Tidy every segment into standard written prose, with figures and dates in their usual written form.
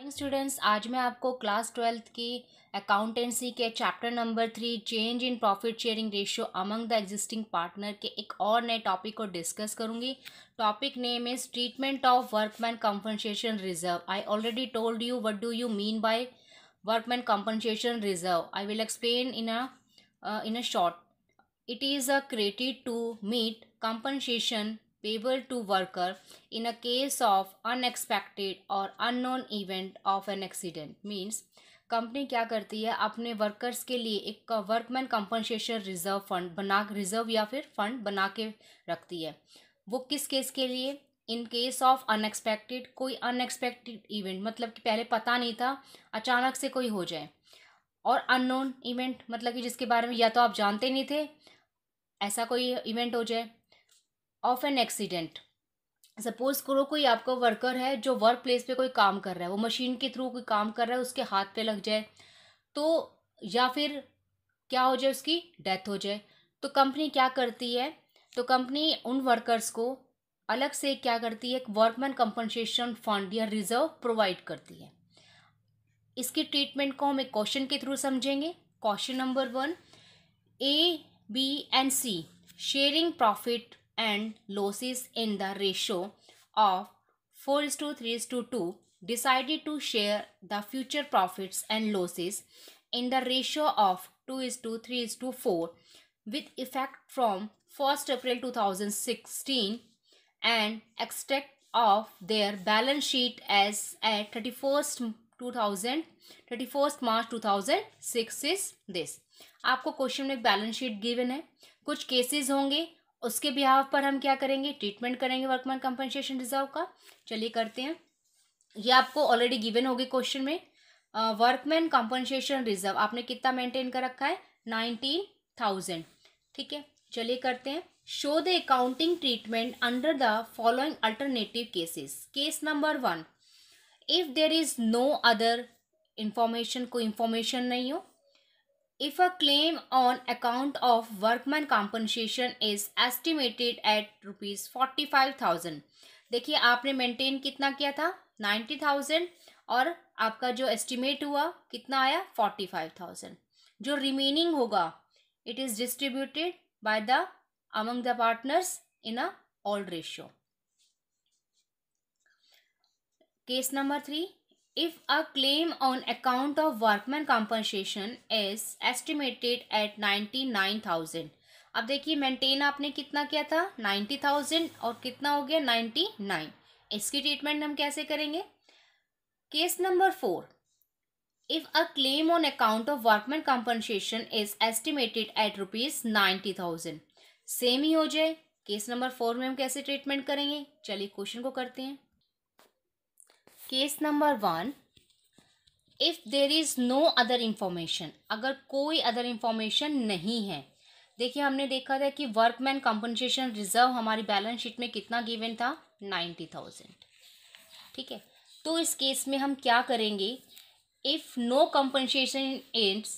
Morning students, आज मैं आपको क्लास 12th की अकाउंटेंसी के chapter number 3 change in profit sharing ratio among the existing partner के एक और नए टॉपिक को डिस्कस करूंगी। Topic name is treatment of workman compensation reserve. I already told you what do you mean by workman compensation reserve. I will explain in a short. It is created to meet compensation payable to worker in a case of unexpected or unknown event of an accident. Means company क्या करती है, अपने workers के लिए एक workman compensation reserve fund बना reserve या फिर फंड बना के रखती है। वो किस केस के लिए? इन केस ऑफ अनएक्सपेक्टेड, कोई अनएक्सपेक्टेड इवेंट मतलब कि पहले पता नहीं था, अचानक से कोई हो जाए। और अननोन इवेंट मतलब कि जिसके बारे में या तो आप जानते नहीं थे, ऐसा कोई इवेंट हो जाए। ऑफ एन एक्सीडेंट, सपोज करो कोई आपका वर्कर है जो वर्क प्लेस पे कोई काम कर रहा है, वो मशीन के थ्रू कोई काम कर रहा है, उसके हाथ पे लग जाए तो, या फिर क्या हो जाए, उसकी डेथ हो जाए, तो कंपनी क्या करती है? तो कंपनी उन वर्कर्स को अलग से क्या करती है, एक वर्कमैन कंपनसेशन फंड या रिजर्व प्रोवाइड करती है। इसकी ट्रीटमेंट को हम एक क्वेश्चन के थ्रू समझेंगे। Question number 1, A, B and C sharing profit and losses in the ratio of 4:3:2 decided to share the future profits and losses in the ratio of 2:3:4 with effect from 1st April 2016 and extract of their balance sheet as at 31st March 2006 is this. आपको question में balance sheet given है, कुछ cases होंगे, उसके behalf पर हम क्या करेंगे, ट्रीटमेंट करेंगे वर्कमैन कंपनसेशन रिजर्व का। चलिए करते हैं। ये आपको ऑलरेडी गिवन होगी क्वेश्चन में। वर्कमैन कंपनसेशन रिजर्व आपने कितना मेंटेन कर रखा है? 19,000। ठीक है, चलिए करते हैं। Show the accounting treatment under the following alternative cases. Case number 1, if there is no other information, कोई इंफॉर्मेशन नहीं हो। If a claim on account of workman compensation is estimated at ₹45,000, देखिए आपने मेंटेन कितना किया था? 90,000, और आपका जो एस्टिमेट हुआ कितना आया? 45,000। जो रिमेनिंग होगा it is distributed by the among the partners in a all ratio. Case number 3, if a claim on account of workman compensation is estimated at 99,000, अब देखिए मेंटेन आपने कितना किया था? 90,000, और कितना हो गया? 99। इसकी ट्रीटमेंट हम कैसे करेंगे? Case number 4, if a claim on account of workman compensation is estimated at ₹90,000, same ही हो जाए। केस नंबर 4 में हम कैसे ट्रीटमेंट करेंगे? चलिए क्वेश्चन को करते हैं। Case number 1, if there is no other information, अगर कोई अदर इंफॉर्मेशन नहीं है। देखिए हमने देखा था कि वर्कमैन कंपनसेशन रिजर्व हमारी बैलेंस शीट में कितना गिवन था? 90,000। ठीक है, तो इस केस में हम क्या करेंगे? If no compensation is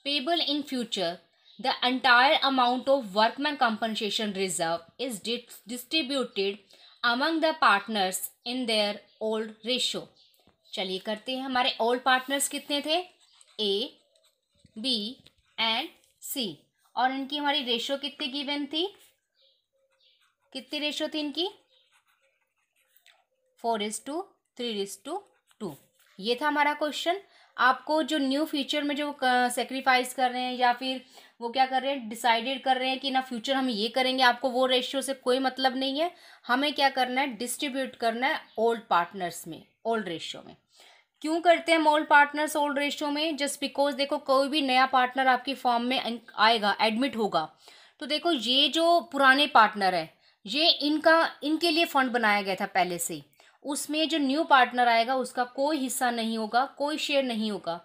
payable in future, the entire amount of workman compensation reserve is distributed among the partners in their old ratio. चलिए करते हैं। हमारे ओल्ड पार्टनर्स कितने थे? A, B एंड C, और इनकी हमारी रेशियो कितनी गिवन थी? कितनी रेशियो थी इनकी? 4:3:2। ये था हमारा क्वेश्चन। आपको जो न्यू फ्यूचर में जो सेक्रीफाइस कर रहे हैं या फिर वो क्या कर रहे हैं, डिसाइडेड कर रहे हैं कि ना फ्यूचर हम ये करेंगे, आपको वो रेशियो से कोई मतलब नहीं है। हमें क्या करना है? डिस्ट्रीब्यूट करना है ओल्ड पार्टनर्स में, ओल्ड रेशियो में। क्यों करते हैं हम ओल्ड पार्टनर्स ओल्ड रेशियो में? जस्ट बिकॉज देखो कोई भी नया पार्टनर आपकी फॉर्म में आएगा, एडमिट होगा, तो देखो ये जो पुराने पार्टनर है, ये इनके लिए फंड बनाया गया था पहले से ही। उसमें जो न्यू पार्टनर आएगा उसका कोई हिस्सा नहीं होगा, कोई शेयर नहीं होगा।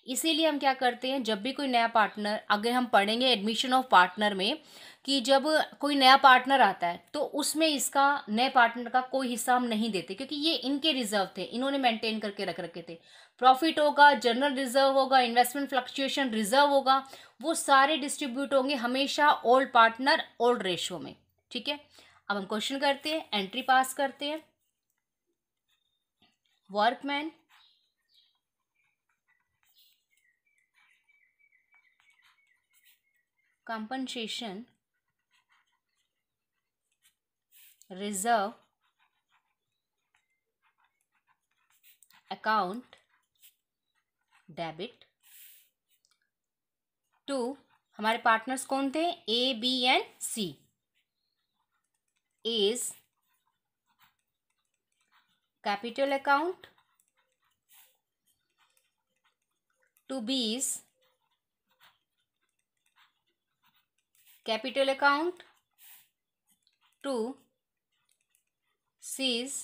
इसीलिए हम क्या करते हैं, जब भी कोई नया पार्टनर, अगर हम पढ़ेंगे एडमिशन ऑफ पार्टनर में कि जब कोई नया पार्टनर आता है तो उसमें इसका नए पार्टनर का कोई हिस्सा हम नहीं देते, क्योंकि ये इनके रिजर्व थे, इन्होंने मेंटेन करके रख रखे थे। प्रॉफिट होगा, जनरल रिजर्व होगा, इन्वेस्टमेंट फ्लक्चुएशन रिजर्व होगा, वो सारे डिस्ट्रीब्यूट होंगे हमेशा ओल्ड पार्टनर ओल्ड रेशियो में। ठीक है, अब हम क्वेश्चन करते हैं, एंट्री पास करते हैं। Workman compensation reserve account debit to, हमारे पार्टनर्स कौन थे, A B and C, is capital account, to B's capital account, to C's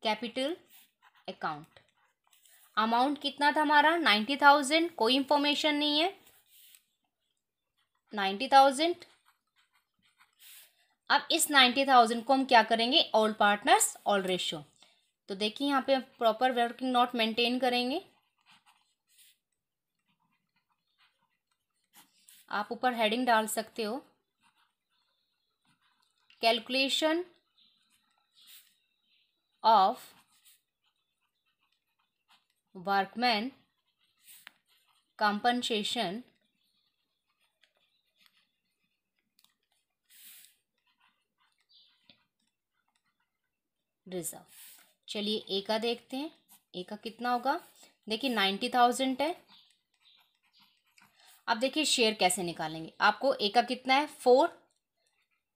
capital account. Amount कितना था हमारा 90,000, कोई इंफॉर्मेशन नहीं है, 90,000। अब इस 90,000 को हम क्या करेंगे, ऑल पार्टनर्स ऑल रेशियो। तो देखिए यहाँ पे प्रॉपर वर्किंग नोट मेंटेन करेंगे। आप ऊपर हेडिंग डाल सकते हो, calculation of workman compensation reserve. चलिए ए का देखते हैं, ए का कितना होगा, देखिए 90,000 है। अब देखिए शेयर कैसे निकालेंगे, आपको ए का कितना है 4,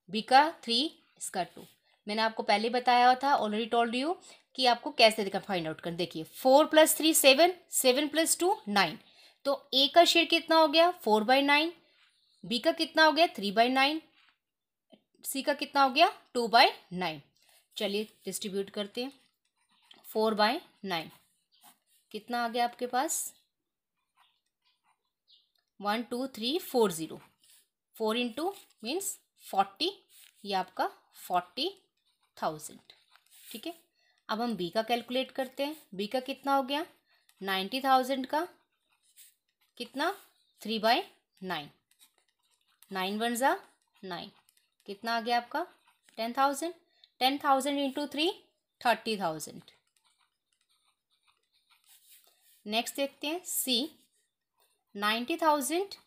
बी का 3, इसका 2। मैंने आपको पहले बताया था, ऑलरेडी टोल्ड यू कि आपको कैसे फाइंड आउट कर। देखिए 4 + 3 7, 7 + 2 9। तो ए का शेयर कितना हो गया 4/9, बी का कितना हो गया 3/9, सी का कितना हो गया 2/9। चलिए डिस्ट्रीब्यूट करते हैं, 4/9 कितना आ गया आपके पास, 1 2 3 4 0, 4 × मीन्स 40, ये आपका 40,000। ठीक है, अब हम बी का कैलकुलेट करते हैं। बी का कितना हो गया 90,000 का कितना 3/9, 9 × 1 = 9, कितना आ गया आपका 10,000, 10,000 × 3 30,000। नेक्स्ट देखते हैं सी, 90,000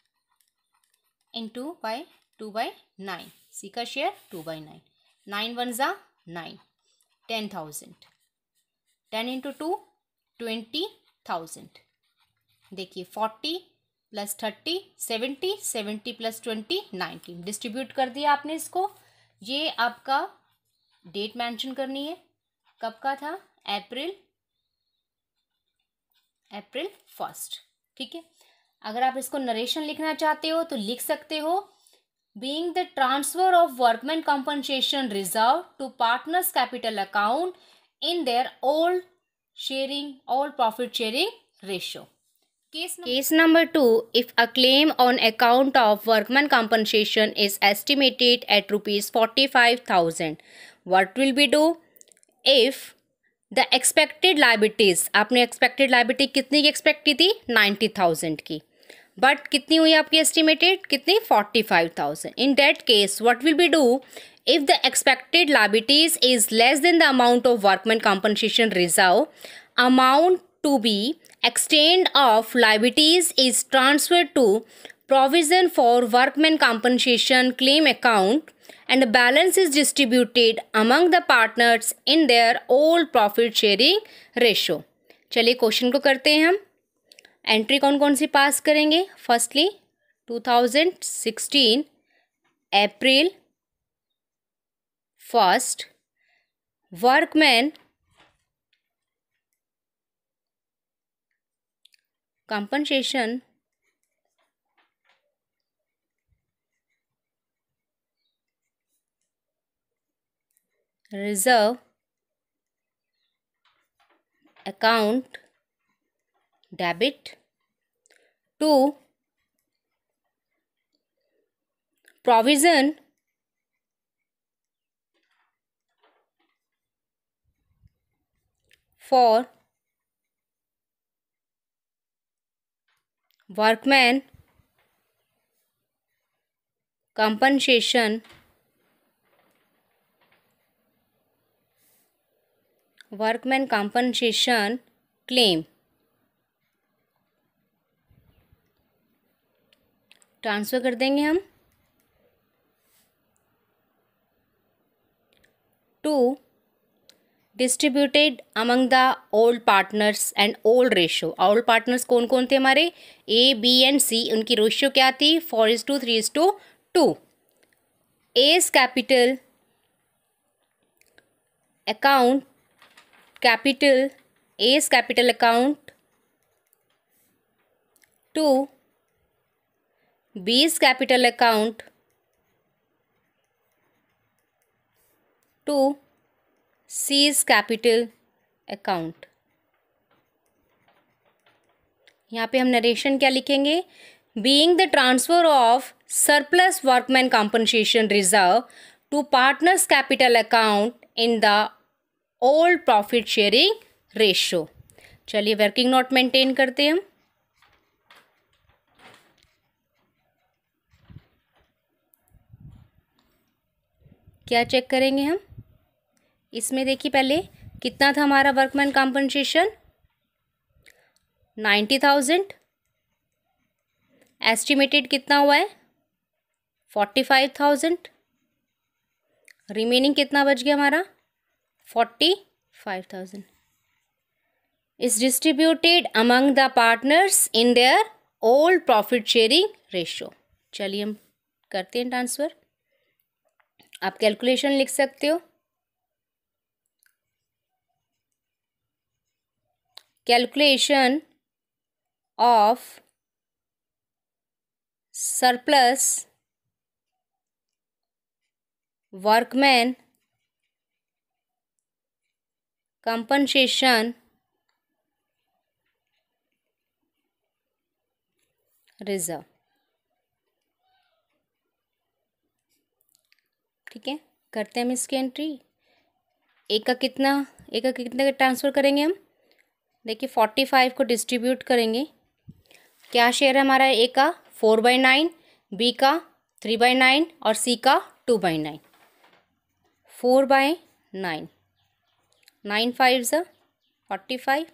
× 2/9, सी का शेयर 2/9, 9 × 1 = 9, 10,000, 10 × 2 20,000। देखिए 40 + 30 70, 70 + 20 19। डिस्ट्रीब्यूट कर दिया आपने इसको। ये आपका डेट मेंशन करनी है, कब का था, अप्रैल 1। ठीक है, अगर आप इसको नरेशन लिखना चाहते हो तो लिख सकते हो, being the transfer of workman compensation reserve to partners capital account in their all profit sharing ratio. Case number 2, if a claim on account of workman compensation is estimated at rupees 45,000, what will be do if the expected liabilities, आपने expected liability कितनी की expect की थी 90,000 की, but कितनी हुई आपकी estimated, कितनी 45,000। in that case what will be do if the expected liabilities is less than the amount of workman compensation reserve, amount to be extent of liabilities is transferred to provision for workman compensation claim account and the balance is distributed among the partners in their all profit sharing ratio। चलिए question को करते हैं हम। Entry कौन कौन सी पास करेंगे, firstly 2016 April 1 workman compensation reserve account debit to provision for workman compensation claim। Transfer कर देंगे हम to distributed among the old partners and old ratio. Old partners कौन कौन थे हमारे, ए बी एंड सी, उनकी रेशियो क्या थी 4:3:2। A's capital account capital A's capital account to B's capital account to C's capital account. यहाँ पे हम नरेशन क्या लिखेंगे, being the transfer of surplus workman compensation reserve to partners capital account in the old profit sharing ratio. चलिए working note maintain करते हैं हम। क्या चेक करेंगे हम इसमें, देखिए पहले कितना था हमारा वर्कमैन कॉम्पनसेशन 90,000, एस्टिमेटेड कितना हुआ है 45,000, रिमेनिंग कितना बच गया हमारा 45,000 is distributed among the partners in their old profit sharing ratio. चलिए हम करते हैं ट्रांसफ़र। आप कैलकुलेशन लिख सकते हो, calculation of surplus workman compensation reserve. ठीक है, करते हैं हम इसकी एंट्री। एक का कितना ट्रांसफ़र करेंगे हम, देखिए 45 को डिस्ट्रीब्यूट करेंगे। क्या शेयर है हमारा, ए का 4/9, बी का 3/9 और सी का 2/9। 4/9, 9 5 ज़ा 45,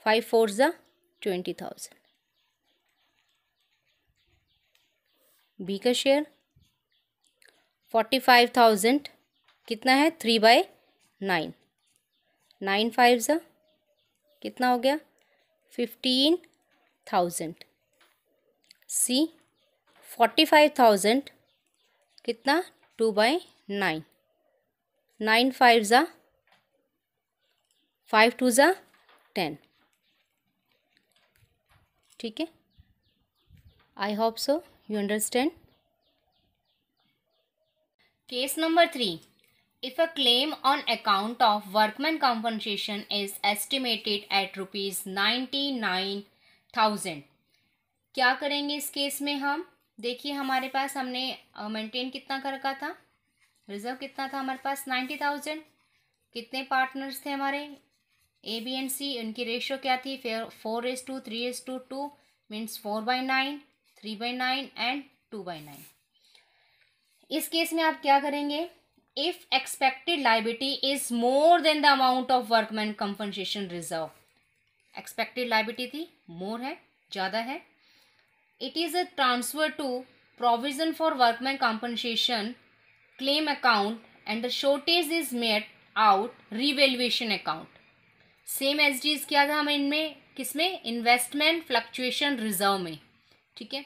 5 4 ज़ा 20,000। बी का शेयर 45,000 कितना है 3/9, 9 5 ज़ा कितना हो गया 15,000। सी 45,000 कितना 2/9, 9 5 ज़ा 5 2 ज़ा 10। ठीक है, I hope so you understand. Case number 3. If a claim on account of workman compensation is estimated at rupees 99,000, क्या करेंगे इस केस में हम, देखिए हमारे पास हमने मेंटेन कितना कर रखा था, रिजर्व कितना था हमारे पास 90,000। कितने पार्टनर्स थे हमारे ए बी एंड सी, उनकी रेशियो क्या थी 4:3:2 मीन्स 4/9, 3/9 एंड 2/9। इस केस में आप क्या करेंगे, if expected liability is more than the amount of workman compensation reserve. Expected liability थी, मोर है, ज़्यादा है। It is a transfer to provision for workman compensation claim account and the shortage is made out revaluation account. Same as D किया था हमें इनमें, किसमें, investment fluctuation reserve में। ठीक है,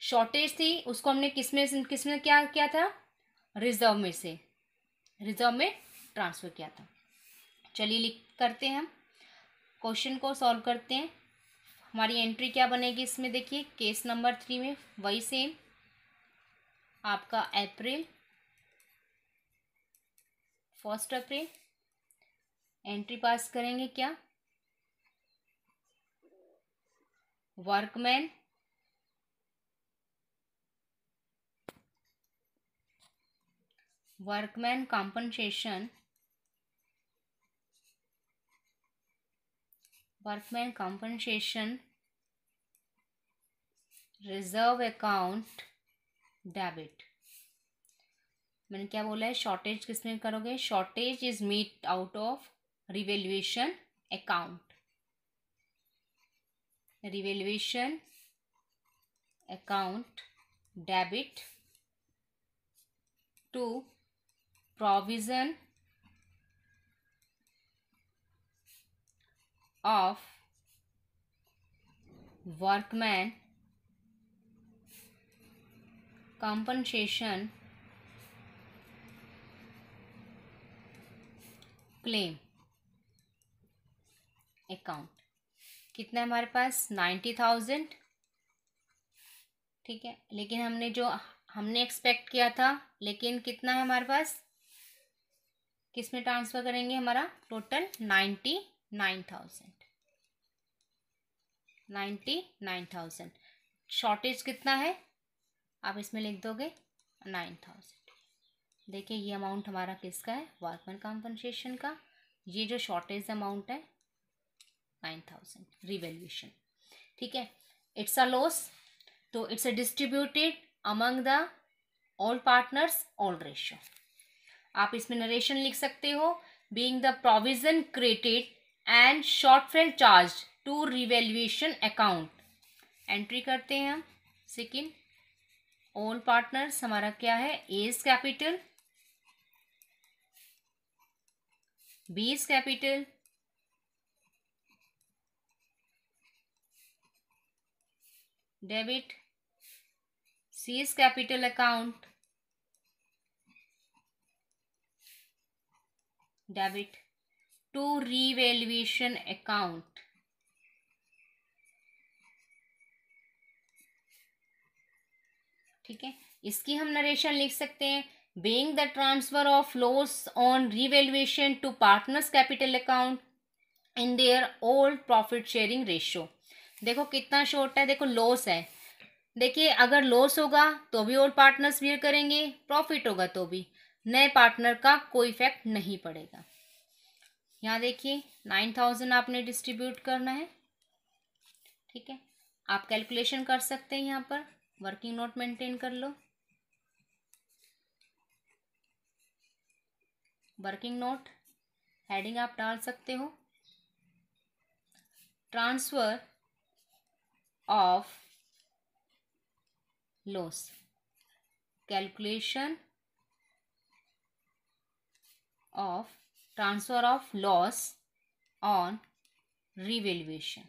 शॉर्टेज थी उसको हमने किसमें क्या किया था, रिजर्व में से, रिजर्व में ट्रांसफ़र किया था। चलिए करते हैं हम क्वेश्चन को सॉल्व करते हैं। हमारी एंट्री क्या बनेगी इसमें, देखिए केस नंबर 3 में वही सेम आपका अप्रैल 1 अप्रैल एंट्री पास करेंगे, क्या workman compensation reserve account debit. मैंने क्या बोला है, शॉर्टेज किसमें करोगे, shortage is made out of revaluation account, revaluation account debit to provision of workman compensation claim account. कितना है हमारे पास 90,000, ठीक है। लेकिन हमने एक्सपेक्ट किया था, लेकिन कितना है हमारे पास, किस में ट्रांसफ़र करेंगे, हमारा टोटल 99,000। शॉर्टेज कितना है आप इसमें लिख दोगे 9,000। देखिए ये अमाउंट हमारा किसका है, वर्कमैन कॉम्पनसेशन का। ये जो शॉर्टेज अमाउंट है 9,000 रिवैल्यूएशन, ठीक है। इट्स अ लॉस, तो it's a distributed among the all partners all ratio. आप इसमें नरेशन लिख सकते हो, being the provision created and shortfall charge to revaluation account. Entry करते हैं हम। सेकेंड, ऑल पार्टनर्स हमारा क्या है, A is capital, B is capital, debit, C is capital account, debit to revaluation account. ठीक है, इसकी हम नरेशन लिख सकते हैं, being the transfer of loss on revaluation to partners capital account in their old profit sharing ratio. देखो कितना short है, देखो लॉस है, देखिए अगर लॉस होगा तो भी ओल्ड पार्टनर्स बियर करेंगे, प्रॉफिट होगा तो भी नए पार्टनर का कोई इफेक्ट नहीं पड़ेगा। यहाँ देखिए 9,000 आपने डिस्ट्रीब्यूट करना है, ठीक है। आप कैलकुलेशन कर सकते हैं, यहाँ पर वर्किंग नोट मेंटेन कर लो। वर्किंग नोट हेडिंग आप डाल सकते हो, transfer of loss, calculation of transfer of loss on revaluation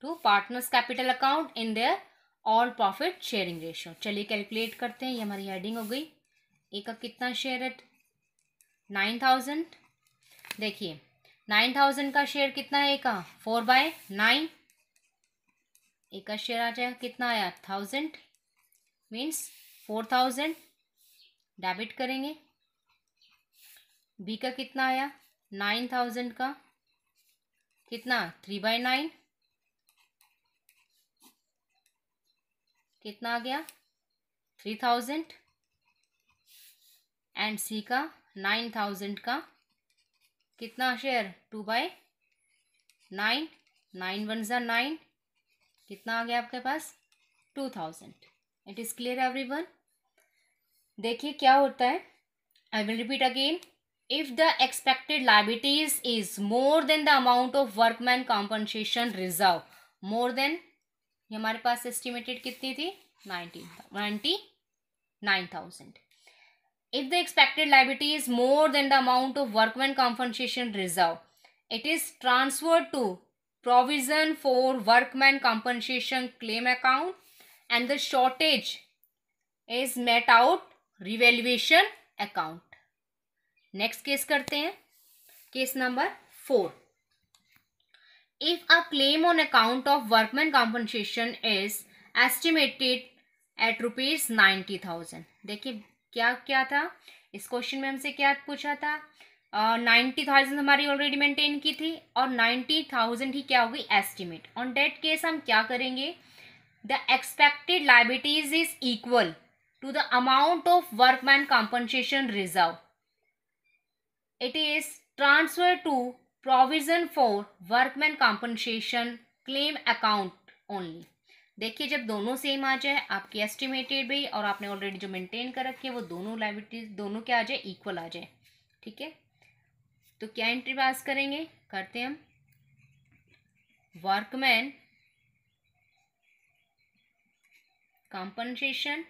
to partners capital account in their all profit sharing ratio. चलिए कैलकुलेट करते हैं, ये हमारी हेडिंग हो गई। ए का कितना शेयर है, 9,000। देखिए 9,000 का शेयर कितना है, ए का 4/9। ए का शेयर आ जाएगा, कितना आया 1000, मीन्स 4,000 डेबिट करेंगे। बी का कितना आया 9,000 का, कितना 3/9, कितना आ गया 3,000। एंड सी का 9,000 का कितना शेयर 2/9, 9 1 ज़ा 9, कितना आ गया आपके पास 2,000। It is clear everyone. देखिए क्या होता है, I will repeat again, if the expected liabilities is more than the amount of workman compensation reserve, more than, ये हमारे पास एस्टिमेटेड कितनी थी 99,000। If the expected liability is more than the amount of workman compensation reserve, it is transferred to provision for workman compensation claim account and the shortage is met out revaluation account. Next case करते हैं, case number 4. If a claim on account of workman compensation is estimated at rupees 90,000. देखिए क्या क्या था इस question में, हमसे क्या पूछा था, 90,000 हमारी ऑलरेडी मेंटेन की थी और 90,000 ही क्या होगी एस्टिमेट। ऑन डेट केस हम क्या करेंगे, the expected liabilities is equal to the amount of workman compensation reserve, it is transfer to provision for workman compensation claim account only. देखिए जब दोनों सेम आ जाए, आपकी एस्टिमेटेड भी और आपने ऑलरेडी जो मेंटेन कर रखी है वो दोनों लायबिलिटीज दोनों क्या आ जाए, इक्वल आ जाए, ठीक है। तो क्या एंट्री पास करेंगे, करते हैं हम। workman compensation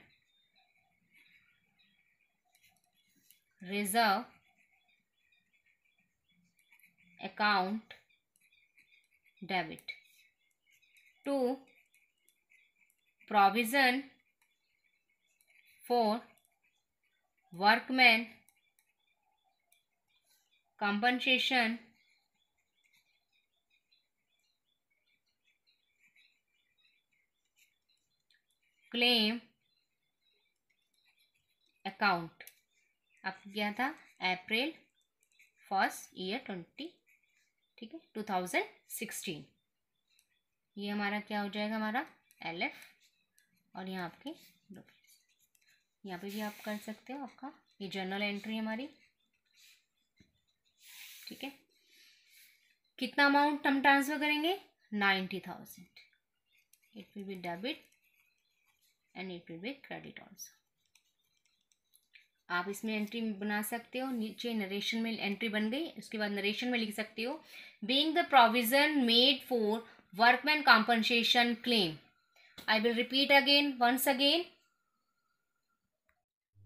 reserve account debit. 2. Provision for workman compensation claim account. अब क्या था, अप्रैल 1 ईयर 20, ठीक है, 2016. ये हमारा क्या हो जाएगा, हमारा LF. और यहाँ आपके यहाँ पे भी आप कर सकते हो, आपका ये जर्नल एंट्री हमारी, ठीक है. कितना अमाउंट हम ट्रांसफर करेंगे, 90,000. It will be debit and it will be credit also. आप इसमें एंट्री बना सकते हो. नीचे नरेशन में एंट्री बन गई, उसके बाद नरेशन में लिख सकते हो, being the provision made for workman compensation claim. I will repeat again, once again.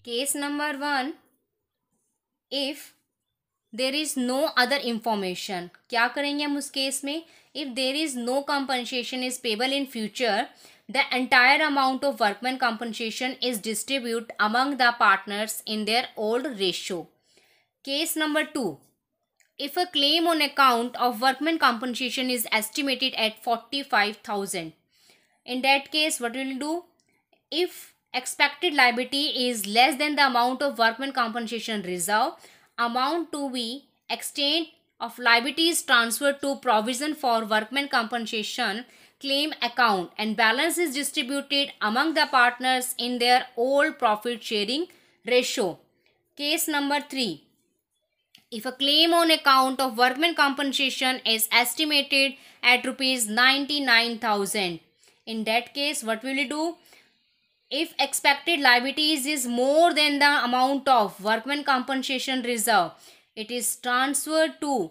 Case number 1, if there is no other information, क्या करेंगे हम उस केस में, if there is no compensation is payable in future, the entire amount of workman compensation is distributed among the partners in their old ratio. Case number 2, if a claim on account of workman compensation is estimated at 45,000, in that case what we will do, if expected liability is less than the amount of workman compensation reserve, amount to be extent of liability is transferred to provision for workman compensation claim account and balance is distributed among the partners in their old profit sharing ratio. Case number 3, if a claim on account of workman compensation is estimated at rupees 99,000, in that case what will you do, if expected liabilities is more than the amount of workman compensation reserve, it is transferred to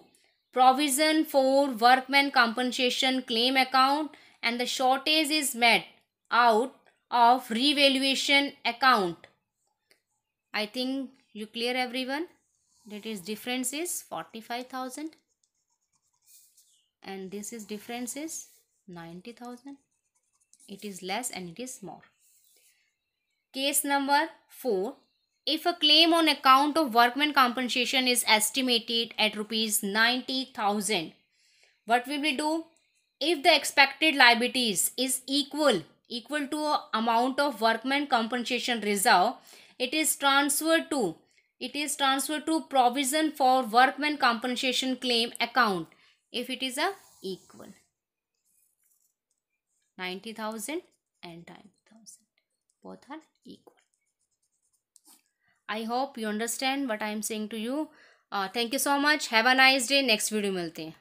provision for workman compensation claim account and the shortage is met out of revaluation account. I think you clear everyone. That is difference is 45,000 and this is difference is 90,000. It is less and it is more. Case number 4, if a claim on account of workman compensation is estimated at rupees 90,000, what will we do, if the expected liabilities is equal to amount of workman compensation reserve, it is transferred to provision for workman compensation claim account if it is a equal. 90,000 and 90,000 both are equal. I hope you understand what I am saying to you. Thank you so much. Have a nice day. Next video मिलते हैं.